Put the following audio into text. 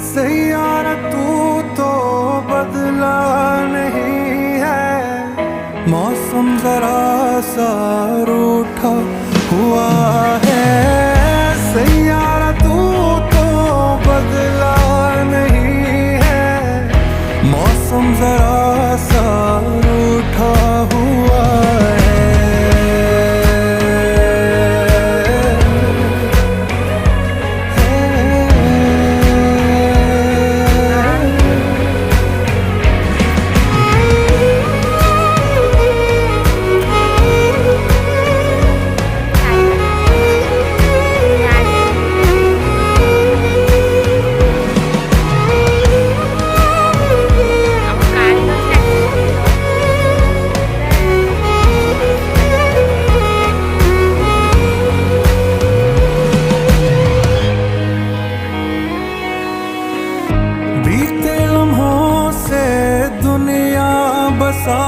सैयारा तू तो बदला नहीं है, मौसम जरा सा रूठा हुआ है। सैयारा तू तो बदला नहीं है, मौसम जरा सा रूठा हुआ है। बीते लम्हों से दुनिया बसा